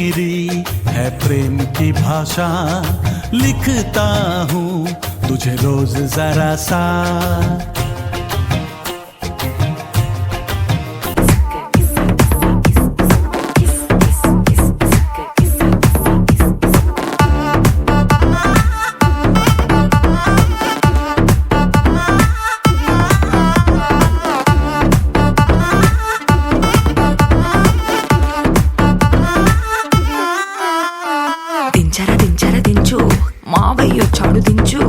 मेरी है प्रेम की भाषा, लिखता हूँ तुझे रोज जरा सा। చాడు దించు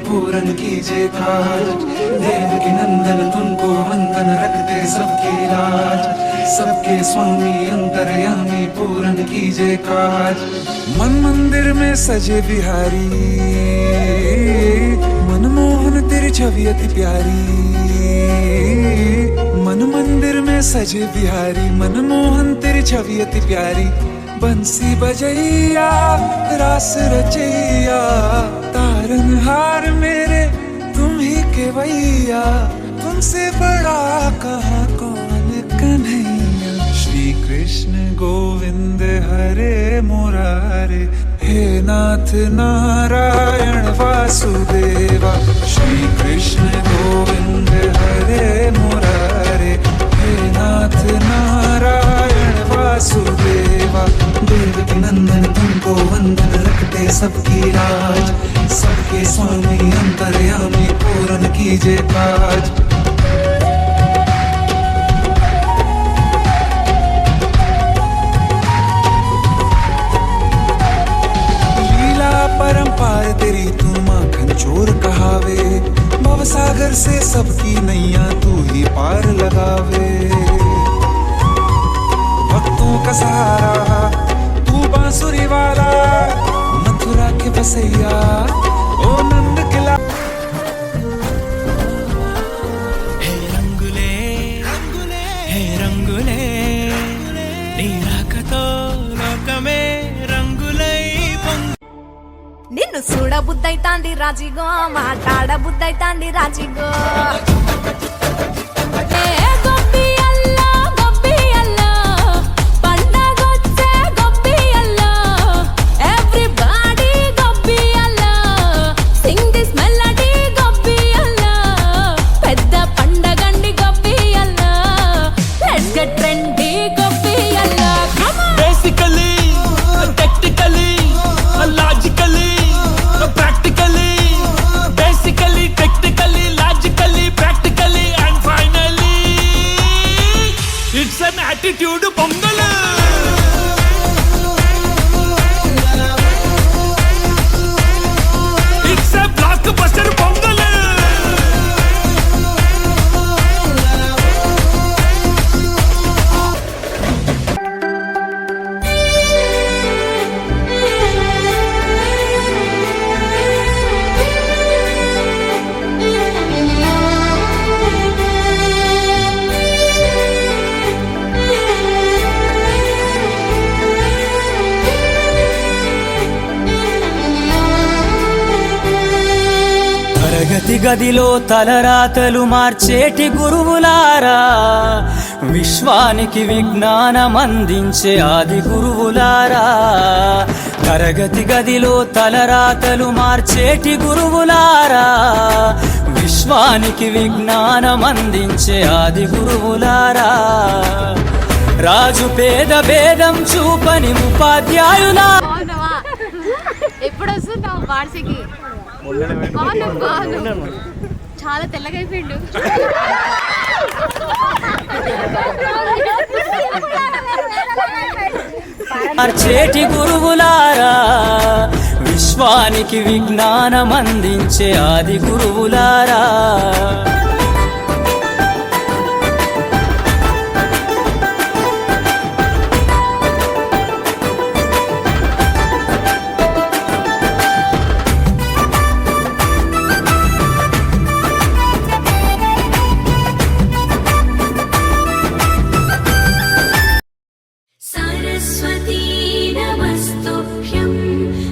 पूरन कीजे काज देवकी नंदन तुमको वंदन रखते सबके लाज, सबके स्वामी अंतर्यामी पूरन कीजे काज। मन मंदिर में सजे बिहारी, मनमोहन तेरी छवि अति प्यारी। मन मंदिर में सजे बिहारी, मनमोहन तेरी छवि अति प्यारी। बंसी बजैया रास रचैया, तारनहार मेरे तुम ही के भैया। तुमसे बड़ा कहाँ कौन कन्हैया। श्री कृष्ण गोविंद हरे मुरारे, हे नाथ नारायण वासुदेवा। श्री कृष्ण गोविंद हरे मुरारे, हे नाथ नारायण वासुदेवा। देवकी नंदन तुमको वंदन रखते सबकी लाज, सबके स्वामी अंतर्यामी पूरन कीजे काज। लीला परंपार तेरी तू माखन चोर कहावे, भवसागर से सबकी नैया तू ही पार लगावे। भक्तों का सहारा तू बांसुरी वाला, मथुरा के बसैया ओ नंद किला। हे रंगुले हे रंगुले, నీ రాకతో లోకమే రంగులై నిన్ను చూడబుద్దైతాంది రాజిగో, మాట్లాడబుద్దైతాంది రాజిగో। attitude pongal it's a block buster pongal తరగతి గదిలో తలరాతలు మార్చేటి గురువులారా, విశ్వానికి విజ్ఞానం అందించే ఆది గురువులారా। తరగతి గదిలో తలరాతలు మార్చేటి గురువులారా, విశ్వానికి విజ్ఞానం అందించే ఆది గురువులారా। రాజు పేద భేదం చూపని ఉపాధ్యాయులా। ఎప్పుడు వస్తున్నావు వార్షికి? చాలా తెల్లగా అయిపోయిండు। మార్చేటి గురువులారా, విశ్వానికి విజ్ఞానం అందించే ఆది గురువులారా।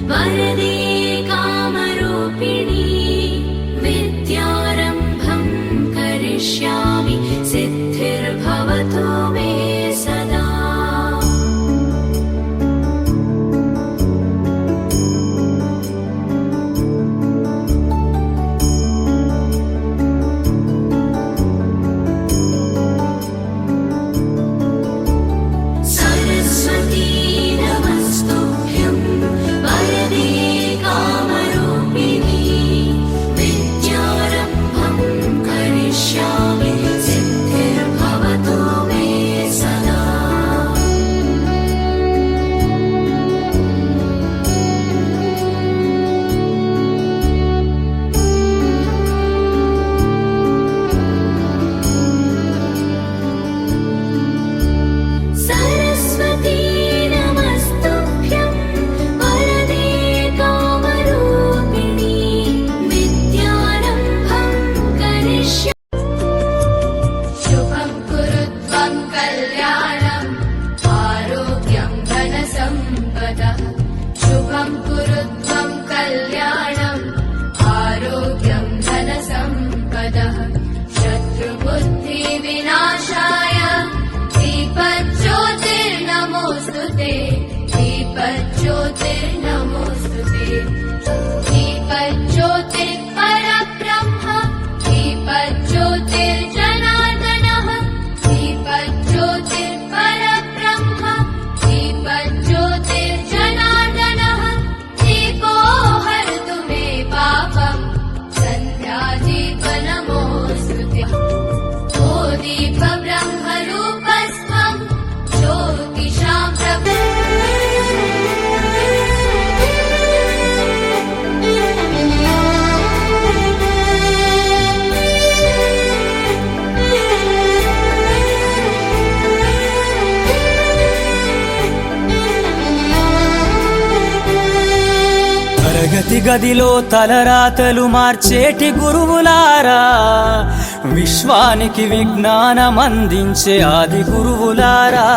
वरदे कामरूपिणी, विद्यारम्भं कुरुत्वं कल्याणम् आरोग्यं धनसम्पदः शुभं कुरुत्वं कल्याणम् आरोग्यं धनसम्पदः शत्रुबुद्धिविनाशाय दीपज्योतिर्नमोऽस्तुते दीपज्योतिर्नमोऽस्तुते दीपज्योतिर्परब्रह्म दीपज्योतिर्जनार्दनः दीपज्योतिर्परब्रह्म दीपज्योतिर्जनार्दनः दीपो हरतु मे पापम् सन्ध्यादीपनमोऽस्तुते ओ दीप ब्रह्मरूपस्त्वं ज्योतिषां प्रभो తరగతి గదిలో తలరాతలు మార్చేటి గురువులారా, విశ్వానికి విజ్ఞానం అందించే ఆది గురువులారా.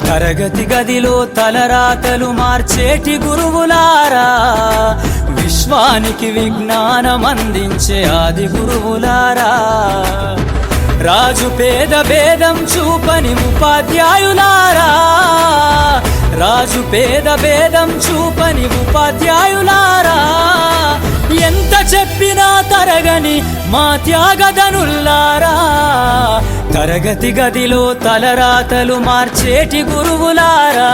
తరగతి గదిలో తలరాతలు మార్చేటి గురువులారా, విశ్వానికి విజ్ఞానం అందించే ఆది గురువులారా. రాజు పేద భేదం చూపని ఉపాధ్యాయులారా, రాజు పేద భేదం చూపని ఉపాధ్యాయులారా. ఎంత చెప్పినా తరగని మా త్యాగధనుల్లారా. తరగతి గదిలో తలరాతలు మార్చేటి గురువులారా,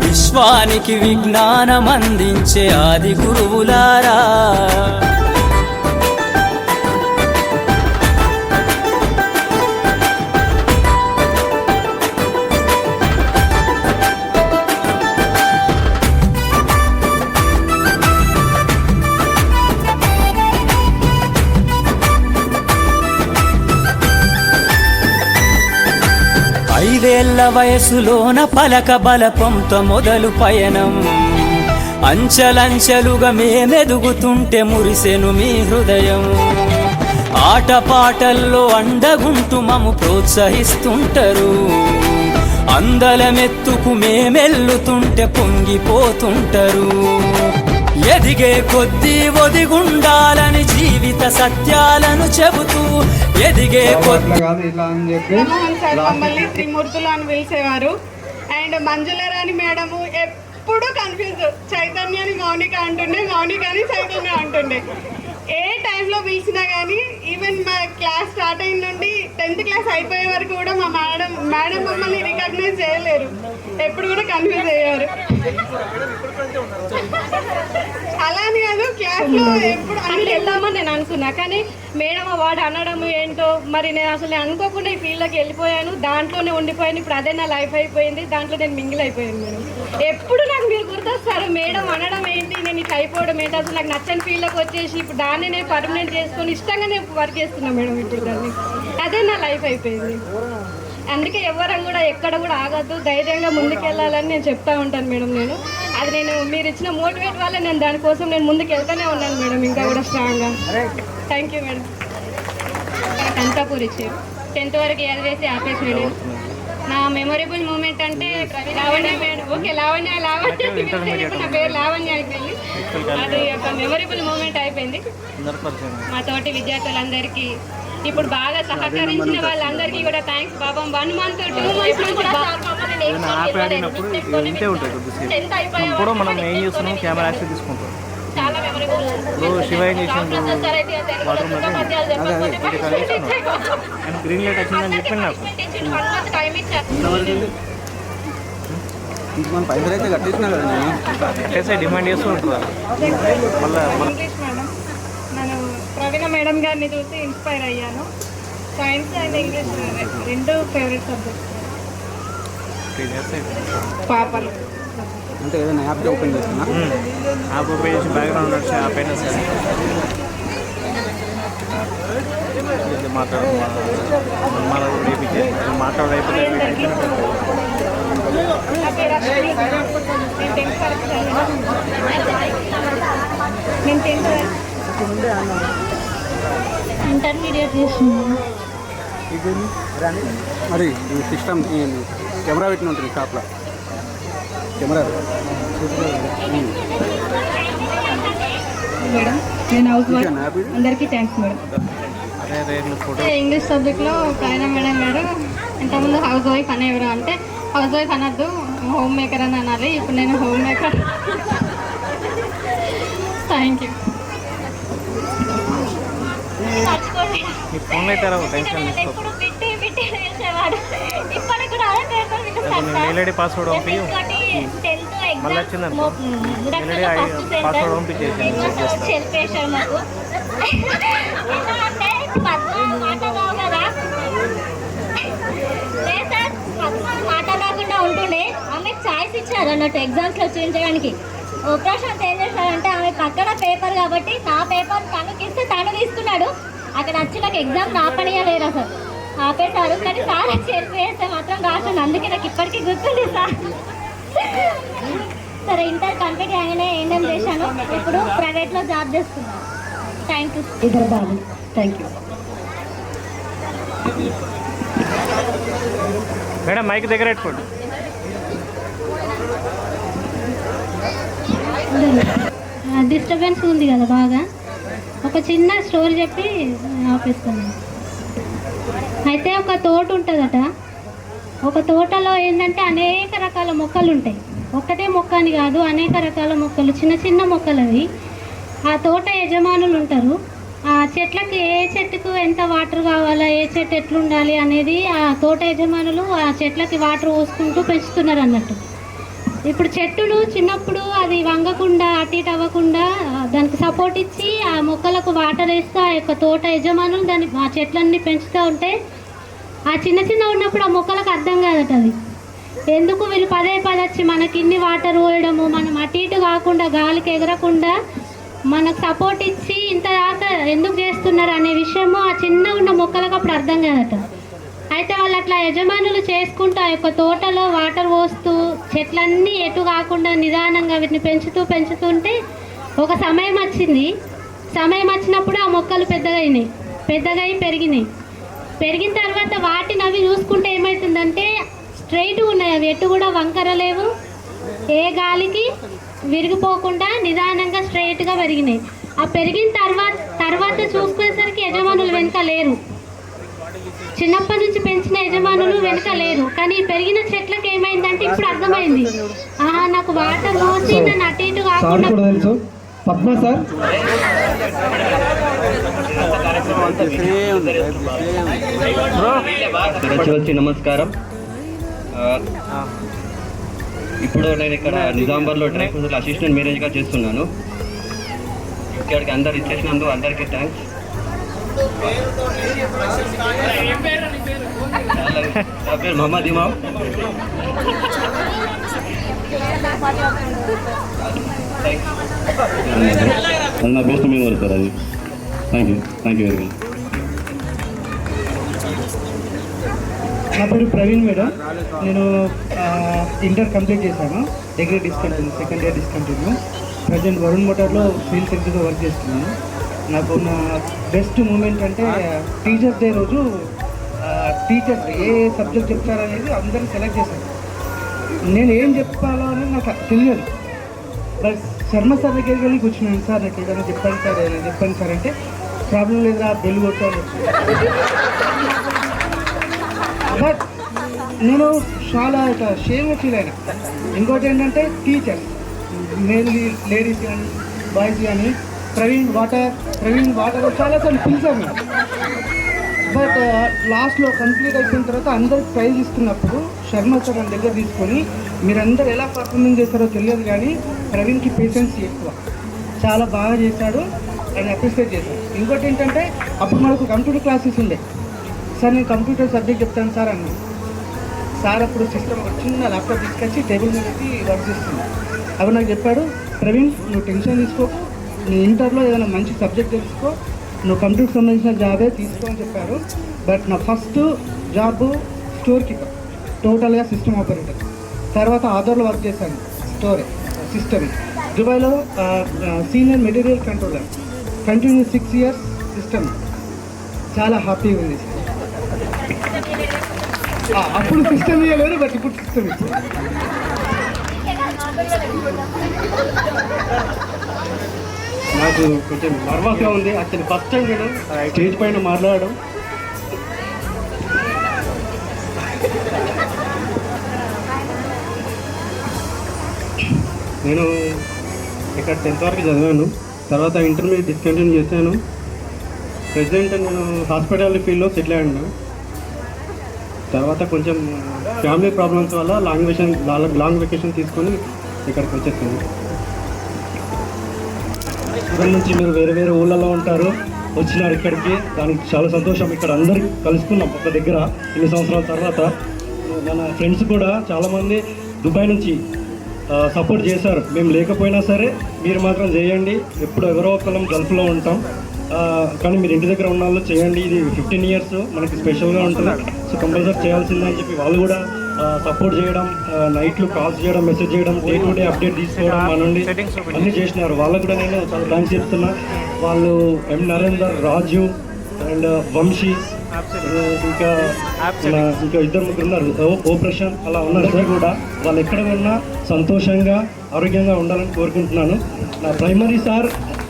విశ్వానికి విజ్ఞానం అందించే ఆది గురువులారా. ఐదేళ్ల వయసులోన పలక బలపంతో మొదలు పయనం, అంచెలంచెలుగా మేమెదుగుతుంటే మురిసెను మీ హృదయం. ఆటపాటల్లో అండగుంటూ మము ప్రోత్సహిస్తుంటారు, అందలమెత్తుకు మేమెల్లుతుంటే పొంగిపోతుంటారు. ఎదిగే కొద్దీ ఒదిగుండాలని జీవిత సత్యాలను చెబుతూ ఎదిగే కొద్దీ మోహన్ సార్ మమ్మల్ని త్రిమూర్తులు అని పిలిచేవారు. అండ్ మంజులరాణి మేడము ఎప్పుడు కన్ఫ్యూజ్, చైతన్యాన్ని మౌనిక అంటుండే, మౌనికని చైతన్య అంటుండే. ఏ టైంలో పిలిచినా కానీ ఈవెన్ మా క్లాస్ స్టార్ట్ అయిన నుండి 10th క్లాస్ అయిపోయే వరకు కూడా మా మేడం మమ్మల్ని రికగ్నైజ్ చేయలేరు, ఎప్పుడు కూడా కన్ఫ్యూజ్ అయ్యారు. అలా అని కాదు, క్లాస్లో ఎప్పుడు అని వెళ్దామని నేను అనుకున్నా, కానీ మేడం వాడు అనడం ఏంటో మరి నేను అసలు అనుకోకుండా ఈ ఫీల్డ్లోకి వెళ్ళిపోయాను, దాంట్లోనే ఉండిపోయాను. ఇప్పుడు అదే నా లైఫ్ అయిపోయింది, దాంట్లో నేను మింగిల్ అయిపోయాను. మేడం ఎప్పుడు నాకు మీరు గుర్తొస్తారు, మేడం అనడం ఏంటి, నేను ఇట్లా అయిపోవడం ఏంటి, అసలు నాకు నచ్చని ఫీల్డ్లోకి వచ్చేసి ఇప్పుడు దాన్ని నేను పర్మనెంట్ చేసుకొని ఇష్టంగా నేను వర్క్ చేస్తున్నాను మేడం. ఇప్పుడు దాన్ని అదే నా లైఫ్ అయిపోయింది. అందుకే ఎవరం కూడా ఎక్కడ కూడా ఆగద్దు, ధైర్యంగా ముందుకెళ్ళాలని నేను చెప్తా ఉంటాను మేడం. నేను మీరు ఇచ్చిన మోటివేట్ వల్ల నేను దానికోసం నేను ముందుకు వెళ్తూనే ఉన్నాను మేడం, ఇంకా కూడా స్ట్రాంగ్గా. Thank you madam. కంతాపూర్ ఇచ్చారు 10th వరకు వేసి ఆపేసి మేడం. నా మెమొరబుల్ మూమెంట్ అంటే లావణ్య మేడం. ఓకే, లావణ్య నా పేరు లావణ్య అయిపోయింది. అది ఒక మెమొరబుల్ మూమెంట్ అయిపోయింది. మా తోటి విద్యార్థులందరికీ, ఇప్పుడు బాగా సహకరించిన వాళ్ళందరికీ కూడా థ్యాంక్స్ బాబా. 1 month 2 months నుంచి చాలా మెమొరబుల్. గ్రీన్ లైట్ వచ్చిందని చెప్పండి నాకు. పైసలు అయితే కట్టేసినా కదా, కట్టేసే డిమాండ్ చేస్తూ ఉంటుందా మళ్ళీ. ఇంగ్లీష్ మేడం, నేను ప్రవీణ మేడం గారిని చూసి ఇన్స్పైర్ అయ్యాను. సైన్స్ అండ్ ఇంగ్లీష్ రెండు ఫేవరెట్ సబ్జెక్ట్. పాపలు అంటే ఏదైనా యాప్ ఓపెన్ చేస్తున్నా, యాప్ ఓపెన్ చేసి బ్యాక్గ్రౌండ్ వచ్చి యాప్ అయినా సరే మాట్లాడైపోతే ఇంటర్మీడియట్ చేస్తున్నాను. మరి ఈ సిస్టమ్ కెమెరా పెట్టిన ఉంటుంది షాప్లో కెమెరా మేడం నేను హౌస్ వైఫ్. అందరికీ థ్యాంక్స్ మేడం. ఇంగ్లీష్ సబ్జెక్ట్లో ప్రయాణ మేడం గారు ఇంతకుముందు హౌస్ వైఫ్ అనేవారు, అంటే హౌస్ వైఫ్ అనద్దు హోమ్ మేకర్ అని అనాలి. ఇప్పుడు నేను హోమ్ మేకర్. Thank you. ఎప్పుడు బిట్టి బిట్టి వేసేవాడు. ఇప్పటికి కూడా అదే పేపర్ మెయిల్ పాస్వర్డ్ పంపి మళ్ళీ వచ్చిందనుకో పాస్వర్డ్ పంపించేసి చెప్పేశాడు మాకు. ఎలా అంటే మాట్లాడావు కదా లేదా మాట్లాడకుండా ఉంటుండే. ఆమెకు ఛాయిస్ ఇచ్చారు అన్నట్టు ఎగ్జామ్స్లో చూపించడానికి. ప్రశాంత్ ఏం చేశారంటే ఆమె పక్కన పేపర్ కాబట్టి నా పేపర్ తనకి ఇస్తే తను తీసుకున్నాడు. అక్కడ వచ్చి నాకు ఎగ్జామ్ రాపనియలేరు అసలు, ఆపేశారు. కానీ సార్ చేస్తే మాత్రం రాసాను. అందుకే నాకు ఇప్పటికీ గుర్తుంది సార్. సరే ఇంటర్ కంప్లీట్ అయ్యానే ఏం చేశాను, ఇప్పుడు ప్రైవేట్లో జాబ్ చేస్తున్నాను. Thank you. ఇద్దరు బాబు. Thank you madam. మైక్ దగ్గర పెట్టుకోండి. డిస్టర్బెన్స్ ఉంది కదా బాగా. ఒక చిన్న స్టోరీ చెప్పి ఆపిస్తున్నాను. అయితే ఒక తోట ఉంటుందట. ఒక తోటలో ఏంటంటే అనేక రకాల మొక్కలు ఉంటాయి. ఒక్కటే మొక్క అని కాదు, అనేక రకాల మొక్కలు, చిన్న చిన్న మొక్కలు అవి. ఆ తోట యజమానులు ఉంటారు. ఆ చెట్లకి ఏ చెట్టుకు ఎంత వాటర్ కావాలా, ఏ చెట్టు ఎట్లుండాలి అనేది ఆ తోట యజమానులు ఆ చెట్లకి వాటర్ పోసుకుంటూ పెంచుతున్నారు అన్నట్టు. ఇప్పుడు చెట్టులు చిన్నప్పుడు అది వంగకుండా అటు ఇటు అవ్వకుండా దానికి సపోర్ట్ ఇచ్చి ఆ మొక్కలకు వాటర్ వేస్తూ ఆ యొక్క తోట యజమానులు దాన్ని ఆ చెట్లన్నీ పెంచుతూ ఉంటే ఆ చిన్న చిన్న ఉన్నప్పుడు ఆ మొక్కలకు అర్థం కాదట అది. ఎందుకు వీళ్ళు పదే పదే వచ్చి మనకి ఇన్ని వాటర్ పోయడము, మనం అటు ఇటు కాకుండా గాలికి ఎగరకుండా మనకు సపోర్ట్ ఇచ్చి ఇంత దాకా ఎందుకు చేస్తున్నారు అనే విషయము ఆ చిన్న ఉన్న మొక్కలకు అప్పుడు అర్థం కాదట. అయితే వాళ్ళు అట్లా యజమానులు చేసుకుంటూ ఆ యొక్క తోటలో వాటర్ పోస్తూ చెట్లన్నీ ఎటు కాకుండా నిదానంగా వీటిని పెంచుతుంటే ఒక సమయం వచ్చింది. సమయం వచ్చినప్పుడు ఆ మొక్కలు పెద్దగా పెరిగినాయి. పెరిగిన తర్వాత వాటిని అవి చూసుకుంటే ఏమవుతుందంటే స్ట్రైట్గా ఉన్నాయి. అవి ఎటు కూడా వంకర లేవు, ఏ గాలికి విరిగిపోకుండా నిదానంగా స్ట్రైట్గా పెరిగినాయి. ఆ పెరిగిన తర్వాత చూసుకునేసరికి యజమానులు వెనుక లేరు. చిన్నప్పటి నుంచి పెంచిన యజమానులు వెనుక లేరు. కానీ పెరిగిన చెట్లకు ఏమైందంటే ఇప్పుడు అర్థమైంది, ఆహా నాకు వాటర్ పోసి నన్ను అటు ఇటు కాకుండా. పద్మ సార్ వచ్చి నమస్కారం. ఇప్పుడు నేను ఇక్కడ నిజామాబాద్లో డ్రై ఫ్రూట్స్ అసిస్టెంట్ మేనేజర్గా చేస్తున్నాను. ఇక్కడికి అందరు ఇచ్చేసినందుకు అందరికీ థ్యాంక్స్. నా పేరు మహమ్మద్ ఇమామ్. నా బెస్ట్ మేము సార్ అది. Thank you very much. నా పేరు ప్రవీణ్ మేడం. నేను ఇంటర్ కంప్లీట్ చేశాను. Degree discontinue, second year discontinue. Present Varun మోటార్లో ఫీల్డ్ సెక్రటరీగా వర్క్ చేస్తున్నాను. నాకు నా బెస్ట్ మూమెంట్ అంటే టీచర్స్ డే రోజు టీచర్స్ ఏ సబ్జెక్ట్ చెప్తారనేది అందరిని సెలెక్ట్ చేశాను. నేను ఏం చెప్పాలో అనేది నాకు తెలియదు. బట్ శర్మ సార్ దగ్గరికి వెళ్ళి కూర్చున్నాను. సార్ నాకు ఏదైనా చెప్పండి సార్, ఏదైనా చెప్పండి సార్ అంటే ప్రాబ్లం లేదురా బెల్ కొట్టాను. బట్ నేను చాలా షేమ్గా ఫీల్ అయినా. ఇంకోటి ఏంటంటే టీచర్ మెయిన్లీ లేడీస్ కానీ బాయ్స్ కానీ ప్రవీణ్ వాటర్ చాలాసార్లు పిలిచాను. బట్ లాస్ట్లో కంప్లీట్ అయిపోయిన తర్వాత అందరికి ప్రైజ్ ఇస్తున్నప్పుడు శర్మ సార్ మన దగ్గర తీసుకొని మీరందరూ ఎలా పర్ఫార్మెన్స్ చేస్తారో తెలియదు కానీ ప్రవీణ్కి పేషెన్స్ ఎక్కువ, చాలా బాగా చేశాడు అని అప్రిషియేట్ చేశాను. ఇంకోటి ఏంటంటే అప్పుడు మనకు కంప్యూటర్ క్లాసెస్ ఉండే. సార్ నేను కంప్యూటర్ సబ్జెక్ట్ చెప్తాను సార్ అన్నాను. సార్ అప్పుడు సిస్టమ్ ఒక చిన్న ల్యాప్టాప్ తీసుకొచ్చి టేబుల్ మీద పెట్టి వర్క్ చేస్తుంది. అప్పుడు నాకు చెప్పాడు, ప్రవీణ్ నువ్వు టెన్షన్ తీసుకోకు, నీ ఇంటర్లో ఏదైనా మంచి సబ్జెక్ట్ తెలుసుకో, నువ్వు కంప్యూటర్ సంబంధించిన జాబే తీసుకో అని చెప్పారు. బట్ నా ఫస్ట్ జాబ్ స్టోర్ కీపర్, టోటల్గా సిస్టమ్ ఆపరేటర్. తర్వాత ఆధార్లో వర్క్ చేశాను, స్టోర్ సిస్టమ్. దుబాయ్లో senior material controller, continue 6 years system. చాలా హ్యాపీగా ఉంది. అప్పుడు సిస్టమ్ ఇవ్వలేరు, బట్ ఇప్పుడు సిస్టమ్ ఇస్తారు. నాకు కొంచెం నర్వస్గా ఉంది యాక్చువల్లీ ఫస్ట్ టైం నేను స్టేజ్ పైన మాట్లాడడం. నేను ఇక్కడ 10th వరకు చదివాను, తర్వాత ఇంటర్మీడియట్ డిస్కంటిన్యూ చేశాను. ప్రెజెంట్ నేను హాస్పిటాలిటీ ఫీల్డ్లో సెటిల్ అయ్యాను. తర్వాత కొంచెం ఫ్యామిలీ ప్రాబ్లమ్స్ వల్ల లాంగ్ వెకేషన్ తీసుకొని ఇక్కడికి వచ్చేసింది. దూరం నుంచి మీరు వేరే వేరే ఊళ్ళలో ఉంటారు, వచ్చినారు ఇక్కడికి, దానికి చాలా సంతోషం. ఇక్కడ అందరూ కలుసుకున్నాం ఒక దగ్గర ఇన్ని సంవత్సరాల తర్వాత. మన ఫ్రెండ్స్ కూడా చాలామంది దుబాయ్ నుంచి సపోర్ట్ చేశారు. మేము లేకపోయినా సరే మీరు మాత్రం చేయండి, ఎప్పుడు ఎవరో ఒకళ్ళం గల్ఫ్లో ఉంటాం, కానీ మీరు ఇంటి దగ్గర ఉన్న వాళ్ళు చేయండి, ఇది 15 years మనకి స్పెషల్గా ఉంటుంది, సో కంపల్సరీ చేయాల్సిందే అని చెప్పి వాళ్ళు కూడా సపోర్ట్ చేయడం, నైట్లు కాల్స్ చేయడం, మెసేజ్ చేయడం, డే టు డే అప్డేట్ తీసుకోవడం మన నుండి అన్నీ చేసినారు. వాళ్ళకు కూడా నేను చాలా థ్యాంక్స్ చెప్తున్నా. వాళ్ళు ఎం నరేందర్, రాజు అండ్ వంశీ, ఇంకా ఇద్దరు ముగ్గురు ఉన్నారు, ఓ ప్రశాంత్, అలా ఉన్నారు సార్ కూడా. వాళ్ళు ఎక్కడ ఉన్నా సంతోషంగా ఆరోగ్యంగా ఉండాలని కోరుకుంటున్నాను. నా ప్రైమరీ సార్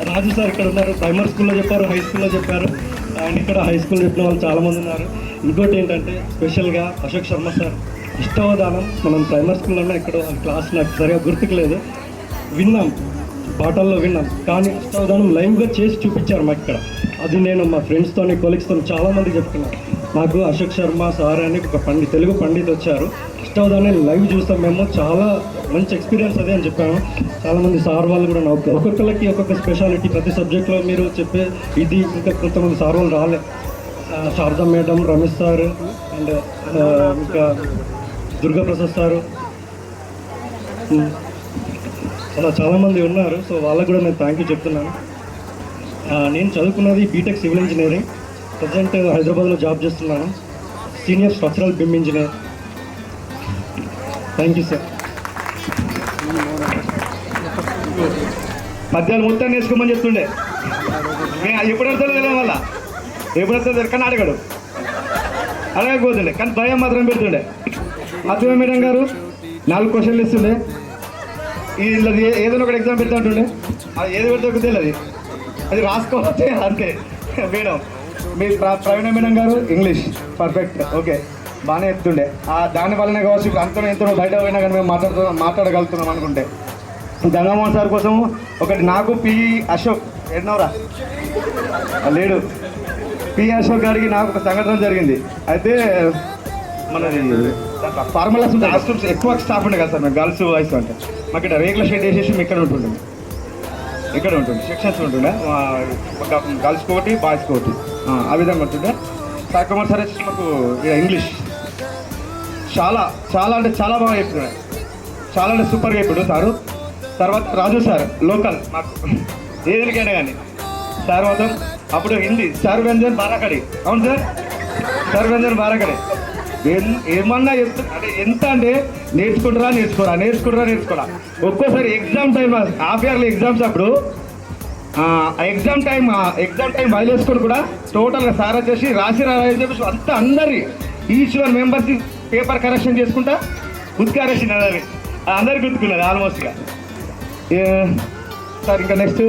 రాజు సార్ ఇక్కడ ఉన్నారు, ప్రైమరీ స్కూల్లో చెప్పారు, హై స్కూల్లో చెప్పారు, అండ్ ఇక్కడ హై స్కూల్ చెప్పిన వాళ్ళు చాలామంది ఉన్నారు. ఇంకోటి ఏంటంటే స్పెషల్గా అశోక్ శర్మ సార్ ఇష్టవదానం, మనం ప్రైమరీ స్కూల్లో ఇక్కడ క్లాస్ నాకు సరిగా గుర్తుకులేదు, విన్నాం, పాటల్లో విన్నాం, కానీ ఇష్టవదానం లైవ్గా చేసి చూపించారు మాకు ఇక్కడ. అది నేను మా ఫ్రెండ్స్తో కొలీగ్స్తో చాలామంది చెప్తున్నాను. నాకు అశోక్ శర్మ సార్ అని ఒక తెలుగు పండిత్ వచ్చారు, ఇష్టవదాన్ని లైవ్ చూస్తాం మేము, చాలా మంచి ఎక్స్పీరియన్స్ అదే అని చెప్పాను. చాలామంది సార్ వాళ్ళు కూడా ఒక్కొక్కరికి ఒక్కొక్క స్పెషాలిటీ ప్రతి సబ్జెక్ట్లో మీరు చెప్పే ఇది. ఇంకా కొంతమంది సార్ వాళ్ళు రాలే, Sharada madam, Ramesh sir and ఇంకా దుర్గాప్రసాద్ సారు, అలా చాలామంది ఉన్నారు. సో వాళ్ళకు కూడా నేను థ్యాంక్ యూ చెప్తున్నాను. నేను చదువుకున్నది బీటెక్ సివిల్ ఇంజనీరింగ్, ప్రజెంట్ హైదరాబాద్లో జాబ్ చేస్తున్నాను, senior structural బిమ్ engineer. Thank you sir. పద్యాలు మొత్తం నేర్చుకోమని చెప్తుండే, నేను ఎప్పుడు వెళ్తాను తెలియదు, వల్ల ఎప్పుడు వెళ్తాను కానీ అడగడు, అడగకపోతుండే, కానీ భయం మాత్రం పెడుతుండే. అర్థమే మేడం గారు 4 క్వశ్చన్లు ఇస్తుండే, ఇలా ఏదైనా ఒకటి ఎగ్జామ్ పెడతా ఉంటుండే, అది ఏది పెడితే ఒక తెలియదు, అది రాసుకోవచ్చు అంతే. మేడం మీ ప్రవీణ మేడం గారు ఇంగ్లీష్ పర్ఫెక్ట్, ఓకే, బాగానే ఎత్తుండే. దాని వల్లనే కావచ్చు ఇప్పుడు అంతలో ఎంతో బయట పోయినా కానీ మేము మాట్లాడగలుగుతున్నాం అనుకుంటే. గంగామోహన్ సార్ కోసం ఒకటి, నాకు పి అశోక్ ఎన్నోరా లేడు, పి అశోక్ గారికి నాకు ఒక సంఘటన జరిగింది. అయితే మనది ఫార్ములాస్ ఉంటే హాస్టల్స్ ఎక్కువ స్టాఫ్ ఉండే కదా సార్, మేము గర్ల్స్ బాయ్స్ అంటే మాకు ఇక్కడ రేకుల షెడ్ వేసేసి మేము ఇక్కడ ఉంటుండే, సెక్షన్స్ ఉంటుండే, గర్ల్స్కి ఒకటి బాయ్స్కి ఒకటి, ఆ విధంగా ఉంటుండే. సార్ కుమార్ సార్ వచ్చి మాకు ఇంగ్లీష్ చాలా చాలా అంటే చాలా బాగా చెప్తున్నాడు, చాలా అంటే సూపర్గా చెప్పాడు సారు. తర్వాత రాజు సార్ లోకల్ మాకు ఏదైనా కానీ సార్ మాత్రం అప్పుడు హిందీ సర్వేంజన్ బారాకడి, అవును సార్ సర్వేంజన్ బారాకడి, ఏమన్నా చెప్తా అంటే ఎంత అంటే నేర్చుకోరా. ఒక్కోసారి exam time half yearly exams అప్పుడు ఎగ్జామ్ టైం వదిలేసుకొని కూడా టోటల్గా సార్ వచ్చేసి రాసి చెప్పేసి అంతా అందరి ఈచ్ 1 మెంబర్స్ పేపర్ కరెక్షన్ చేసుకుంటా ఉత్కరేషన్ అది అందరికి గుర్తుకున్నది ఆల్మోస్ట్గా. సార్ ఇంకా నెక్స్ట్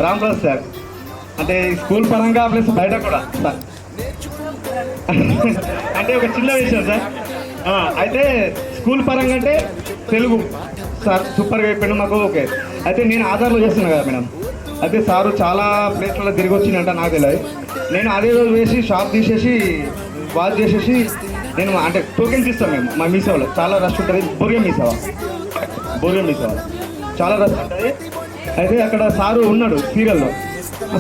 రామప్రసాద్ సార్, అంటే స్కూల్ పరంగా ప్లస్ బయట కూడా సార్ అంటే ఒక చిన్న విషయం సార్. అయితే స్కూల్ పరంగా అంటే తెలుగు సార్ సూపర్గా అయిపోయాడు మాకు, ఓకే. అయితే నేను ఆధార్లో చేస్తున్నాను కదా మేడం, అయితే సారు చాలా ప్లేస్లలో తిరిగి వచ్చిందంట నాకు తెలియదు. నేను అదే రోజు వేసి షాప్ తీసేసి వాచ్ చేసేసి నేను అంటే టోకెన్స్ ఇస్తాం మేము మా మీసేవాలో, చాలా రష్ ఉంటుంది, బోర్గం మీసేవా చాలా రష్ ఉంటుంది. అయితే అక్కడ సారు ఉన్నాడు సీరియల్లో,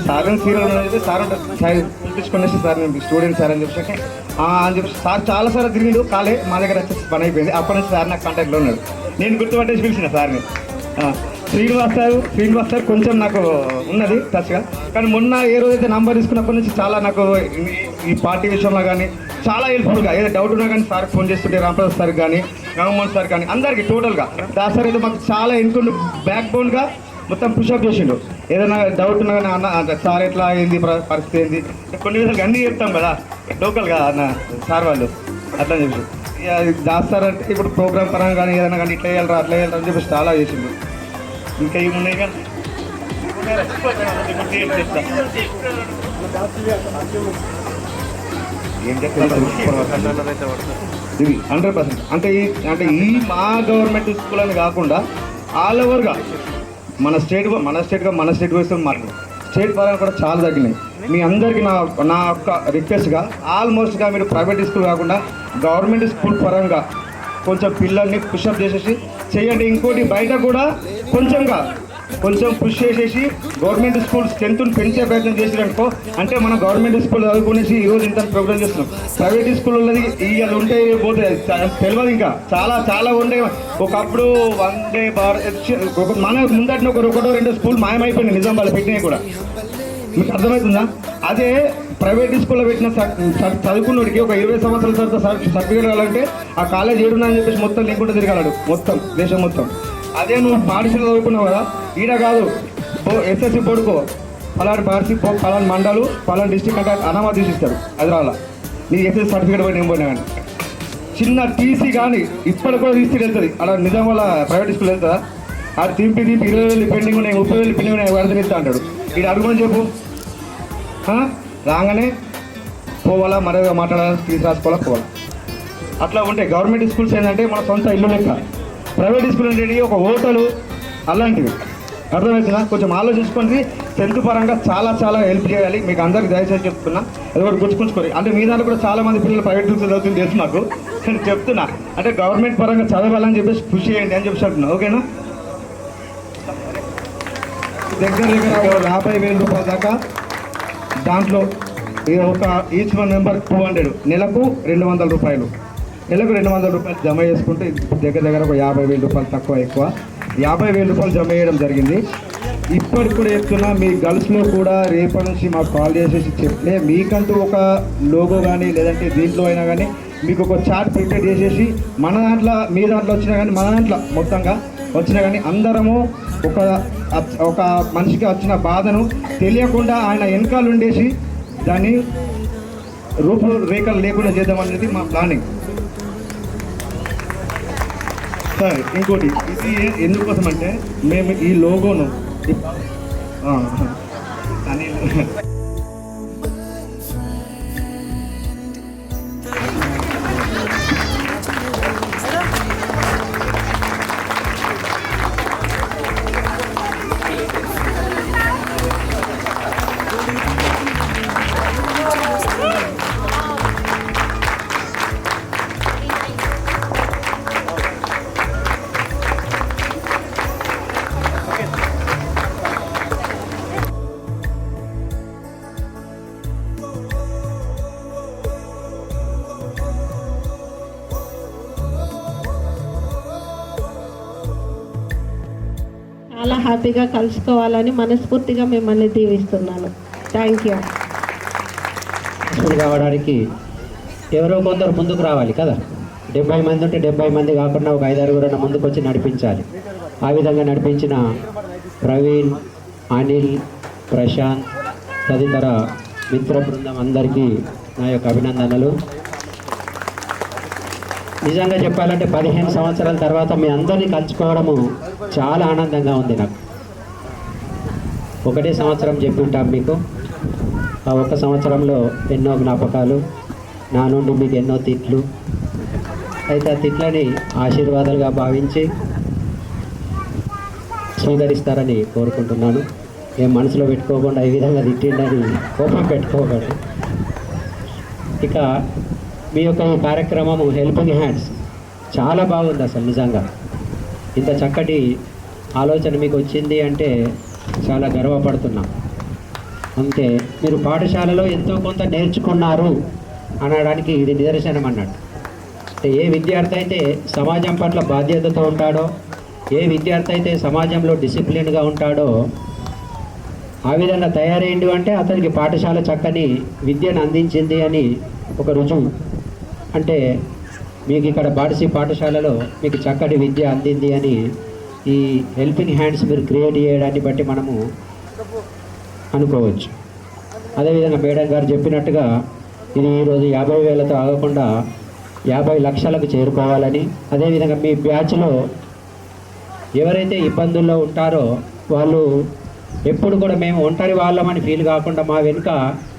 సార్ సీరియల్ అయితే సార్ ఉంటుంది పిలిపించుకునేసి సార్ నేను స్టూడెంట్ సార్ అని చెప్పేసి అని చెప్పి సార్ చాలాసార్లు తిరిగిండు, కాలే మా దగ్గర వచ్చేసి పని అయిపోయింది. అప్పటి నుంచి సార్ నాకు కాంటాక్ట్లో ఉన్నాడు, నేను గుర్తుపట్టేసి పిలిచిన సార్ని. శ్రీనివాస్ సార్ కొంచెం నాకు ఉన్నది టచ్గా, కానీ మొన్న ఏ రోజైతే నంబర్ తీసుకున్నప్పటి నుంచి చాలా నాకు ఈ పార్టీ విషయంలో కానీ చాలా హెల్ప్ఫుల్గా, ఏదో డౌట్ ఉన్నా కానీ సార్ ఫోన్ చేస్తుంటే, రామప్రసాద్ సార్ కానీ గంగమోహన్ సార్ కానీ అందరికీ టోటల్గా దాస్ సార్ అయితే మాకు చాలా ఎన్నుకుంటూ బ్యాక్ బోన్గా మొత్తం పుషప్ చేసిండు. ఏదైనా డౌట్ ఉన్నా కానీ అన్న సార్ ఎట్లా అయింది పరిస్థితి ఏంది కొన్ని విధాలుగా అన్నీ చెప్తాం కదా లోకల్గా అన్న సార్ వాళ్ళు అట్లా చెప్పి దాస్తారంటే ఇప్పుడు ప్రోగ్రామ్ పరంగా కానీ ఏదైనా కానీ ఇట్లా వేయాలరా అట్లా వేయాలరా అని చెప్పేసి చాలా చేసిండు. ఇంకా ఇవి ఉన్నాయి కానీ ఏం చెప్తారు ఇది 100%. అంటే ఈ మా గవర్నమెంట్ స్కూల్ అని కాకుండా ఆల్ ఓవర్గా మన స్టేట్ వస్తే మార్కులు స్టేట్ పరంగా కూడా చాలా తగ్గినాయి. మీ అందరికీ నా యొక్క రిక్వెస్ట్గా ఆల్మోస్ట్గా మీరు ప్రైవేట్ స్కూల్ కాకుండా గవర్నమెంట్ స్కూల్ పరంగా కొంచెం పిల్లల్ని పుషప్ చేసేసి చేయండి. ఇంకోటి బయట కూడా కొంచెం పుష్ చేసేసి గవర్నమెంట్ స్కూల్ స్ట్రెంత్ని పెంచే ప్రయత్నం చేసిరనుకో, అంటే మనం గవర్నమెంట్ స్కూల్ చదువుకునేసి ఈరోజు ఇంత ప్రోగ్రామ్ చేస్తున్నాం. ప్రైవేట్ స్కూల్ ఉన్నది ఇవాళ ఉంటే పోతే తెలియదు. ఇంకా చాలా ఉండే. ఒకప్పుడు వందే భారత్ మన ముందటిన ఒకటో రెండో స్కూల్ మాయమైపోయింది నిజామాబాద్ పెట్టినవి కూడా. మీకు అర్థమవుతుందా? అదే ప్రైవేట్ స్కూల్లో పెట్టిన చదువుకున్నోడికి ఒక 20 సంవత్సరాల తర్వాత సర్టిఫికేట్ కావాలంటే ఆ కాలేజ్ ఏడున్నా అని చెప్పేసి మొత్తం లేకుండా తిరగలడు మొత్తం దేశం మొత్తం. అదే నువ్వు పాఠశాల చదువుకున్నావు కదా, ఈడ కాదు ఎస్ఎస్సి బోర్డుకో పలాంటి పార్టీ పలాంటి మండలు పలాంటి డిస్ట్రిక్ట్ అంటే అనామా తీసిస్తాడు. అది రావాలా నీ ఎస్ఎస్సి సర్టిఫికేట్ పోయిన ఏం పోయినా కానీ చిన్న టీసీ కానీ ఇప్పటికి కూడా తీసి వెళ్తుంది. అలా నిజం వల్ల ప్రైవేట్ స్కూల్ వెళ్తుందా? అది తింపి 20,000 పెండింగ్ ఉన్నాయి, 30,000 పెండింగ్ ఉన్నాయి, వాడితే ఇస్తా అంటాడు. ఈడ అడుగుమని చెప్పు. రాగానే పోవాలా, మరొక మాట్లాడాలి, తీసి రాసుకోవాలా, పోవాలా. అట్లా ఉంటాయి గవర్నమెంట్ స్కూల్స్. ఏంటంటే మన సొంత ఇల్లు లెక్క. ప్రైవేట్ స్కూల్ అంటే ఒక హోటలు అలాంటివి. అర్థమవుతుందా? కొంచెం ఆలోచించుకొని టెన్త్ పరంగా చాలా హెల్ప్ చేయాలి. మీకు అందరికి దయచేసి చెప్తున్నా, అది కూడా గుర్తుంచుకోరు. అంటే మీ దాంట్లో కూడా చాలా మంది పిల్లలు ప్రైవేట్ స్కూల్స్ చదువుతుంది తెలుసు నాకు. నేను చెప్తున్నా అంటే గవర్నమెంట్ పరంగా చదవాలని చెప్పేసి కృషి చేయండి అని చెప్పి అంటున్నా. ఓకేనా? దగ్గర 50,000 రూపాయల దాకా దాంట్లో ఒక ఈచ్ వన్ మెంబర్ 200, నెలకు 200 రూపాయలు, నెలకు 200 రూపాయలు జమ చేసుకుంటే దగ్గర ఒక 50,000 రూపాయలు తక్కువ ఎక్కువ 50,000 రూపాయలు జమ చేయడం జరిగింది. ఇప్పటికి కూడా చెప్తున్నా, మీ గర్ల్స్లో కూడా రేపటి నుంచి మాకు కాల్ చేసేసి చెప్తే మీకంటూ ఒక లోగో కానీ లేదంటే దీంట్లో అయినా కానీ మీకు ఒక చార్ట్ ప్రిపేర్ చేసేసి మన దాంట్లో మీ దాంట్లో వచ్చినా కానీ మన దాంట్లో మొత్తంగా వచ్చినా కానీ అందరము ఒక మనిషికి వచ్చిన బాధను తెలియకుండా ఆయన వెనకాల ఉండేసి దాన్ని రూపురేఖలు లేకుండా చేద్దామనేది మా ప్లానింగ్. సరే, ఇంకోటి ఇది ఎందుకోసం అంటే మేము ఈ లోగోను అని చాలా హ్యాపీగా కలుసుకోవాలని మనస్ఫూర్తిగా మిమ్మల్ని దీవిస్తున్నాను. Thank you. స్కూల్ కావడానికి ఎవరో కొందరు ముందుకు రావాలి కదా. 70 మంది ఉంటే 70 మంది కాకుండా ఒక 5-6 ముందుకు వచ్చి నడిపించాలి. ఆ విధంగా నడిపించిన ప్రవీణ్, అనిల్, ప్రశాంత్ తదితర మిత్ర బృందం అందరికీ నా యొక్క అభినందనలు. నిజంగా చెప్పాలంటే 15 సంవత్సరాల తర్వాత మీ అందరినీ కలుసుకోవడము చాలా ఆనందంగా ఉంది నాకు. ఒకటే సంవత్సరం చెప్పింటాం మీకు. ఆ ఒక్క సంవత్సరంలో ఎన్నో జ్ఞాపకాలు, నా నుండి మీకు ఎన్నో తిట్లు. అయితే ఆ తిట్లని ఆశీర్వాదాలుగా భావించి స్వీకరిస్తారని కోరుకుంటున్నాను. ఏం మనసులో పెట్టుకోకుండా ఈ విధంగా తిట్టిండని కోపం పెట్టుకోకండి. ఇక మీ యొక్క ఈ కార్యక్రమము హెల్పింగ్ హ్యాండ్స్ చాలా బాగుంది. అసలు నిజంగా ఇంత చక్కటి ఆలోచన మీకు వచ్చింది అంటే చాలా గర్వపడుతున్నాం. అంతే, మీరు పాఠశాలలో ఎంతో కొంత నేర్చుకున్నారు అనడానికి ఇది నిదర్శనం అన్నట్టు. అంటే ఏ విద్యార్థి అయితే సమాజం పట్ల బాధ్యతతో ఉంటాడో, ఏ విద్యార్థి అయితే సమాజంలో డిసిప్లిన్గా ఉంటాడో ఆ విధంగా తయారైండు అంటే అతనికి పాఠశాల చక్కని విద్యను అందించింది అని ఒక రుజువు. అంటే మీకు ఇక్కడ బాడిసి పాఠశాలలో మీకు చక్కటి విద్య అందింది అని ఈ హెల్పింగ్ హ్యాండ్స్ మీరు క్రియేట్ చేయడాన్ని బట్టి మనము అనుకోవచ్చు. అదేవిధంగా మేడం గారు చెప్పినట్టుగా ఇది ఈరోజు 50,000తో ఆగకుండా 50 లక్షలకు చేరుకోవాలని, అదేవిధంగా మీ బ్యాచ్లో ఎవరైతే ఇబ్బందుల్లో ఉంటారో వాళ్ళు ఎప్పుడు కూడా మేము ఒంటరి వాళ్ళమని ఫీల్ కాకుండా మా వెనుక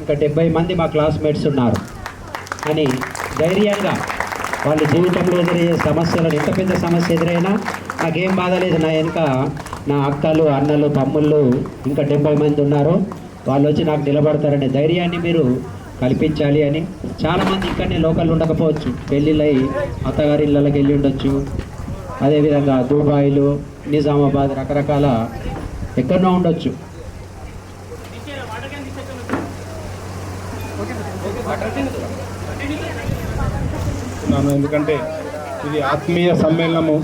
ఇంకా 70 మంది మా క్లాస్మేట్స్ ఉన్నారు అని ధైర్యంగా వాళ్ళ జీవితంలో ఎదురయ్యే సమస్యలను, ఎంత పెద్ద సమస్య ఎదురైనా నాకేం బాధ లేదు, నా వెనుక నా అక్కలు, అన్నలు, తమ్ముళ్ళు ఇంకా 70 మంది ఉన్నారు, వాళ్ళు వచ్చి నాకు నిలబడతారనే ధైర్యాన్ని మీరు కల్పించాలి అని. చాలామంది ఇక్కడనే లోకల్ ఉండకపోవచ్చు, పెళ్ళిళ్ళై అత్తగారి ఇళ్ళకి వెళ్ళి ఉండొచ్చు, అదేవిధంగా దుబాయ్లు, నిజామాబాద్, రకరకాల ఎక్కడో ఉండొచ్చు. ఎందుకంటే ఇది ఆత్మీయ సమ్మేళనము,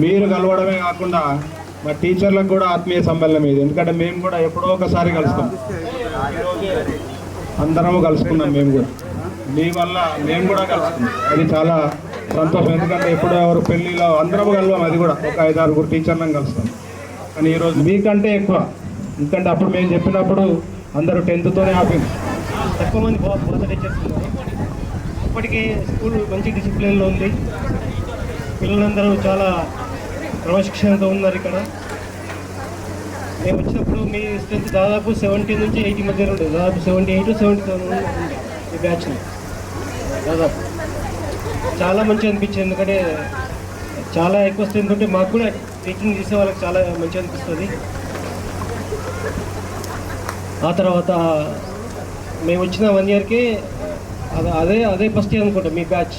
మీరు కలవడమే కాకుండా మా టీచర్లకు కూడా ఆత్మీయ సమ్మేళనం ఇది. ఎందుకంటే మేము కూడా ఎప్పుడో ఒకసారి కలుస్తాం, అందరము కలుసుకున్నాం, మేము కూడా మీ వల్ల మేము కూడా కలుసుకున్నాం. అది చాలా సంతోషం, ఎందుకంటే ఎప్పుడో ఎవరు పెళ్ళిలో అందరము కలవం, అది కూడా ఒక 5-6 టీచర్లను కలుస్తాం. కానీ ఈరోజు మీకంటే ఎక్కువ, ఎందుకంటే అప్పుడు మేము చెప్పినప్పుడు అందరూ 10th ఆపింది, తక్కువ మంది బోధ టీచర్స్ ఉన్నారు. ఇప్పటికీ స్కూల్ మంచి డిసిప్లిన్లో ఉంది, పిల్లలందరూ చాలా క్రమశిక్షణతో ఉన్నారు. ఇక్కడ మేము వచ్చినప్పుడు మీ స్ట్రెంత్ దాదాపు 70 నుంచి 80 మధ్యలో ఉండేది, దాదాపు 78-70 ఉండే ఈ బ్యాచ్ని దాదాపు. చాలా మంచిగా అనిపించింది, ఎందుకంటే చాలా ఎక్కువ స్ట్రెంత్ ఉంటే మాకు కూడా టీచింగ్ చేసే వాళ్ళకి చాలా మంచిగా అనిపిస్తుంది. ఆ తర్వాత మేము వచ్చిన 1 ఇయర్కే అదే ఫస్ట్ ఇయర్ అనుకుంటా మీ బ్యాచ్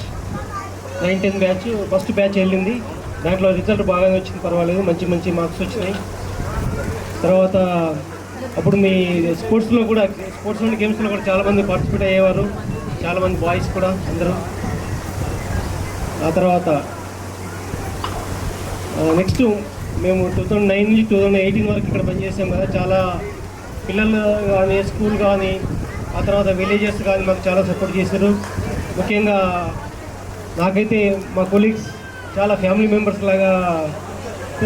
9-10 బ్యాచ్ ఫస్ట్ బ్యాచ్ వెళ్ళింది. దాంట్లో రిజల్ట్ బాగానే వచ్చింది, పర్వాలేదు, మంచి మార్క్స్ వచ్చినాయి. తర్వాత అప్పుడు మీ స్పోర్ట్స్లో గేమ్స్లో కూడా చాలామంది పార్టిసిపేట్ అయ్యేవారు, చాలామంది బాయ్స్ కూడా అందరూ. ఆ తర్వాత నెక్స్ట్ మేము 2009 నుంచి 2018 వరకు ఇక్కడ పనిచేసాం కదా. చాలా పిల్లలు కానీ, స్కూల్ కానీ, ఆ తర్వాత విలేజెస్ కానీ మాకు చాలా సపోర్ట్ చేశారు. ముఖ్యంగా నాకైతే మా కొలీగ్స్ చాలా ఫ్యామిలీ మెంబర్స్ లాగా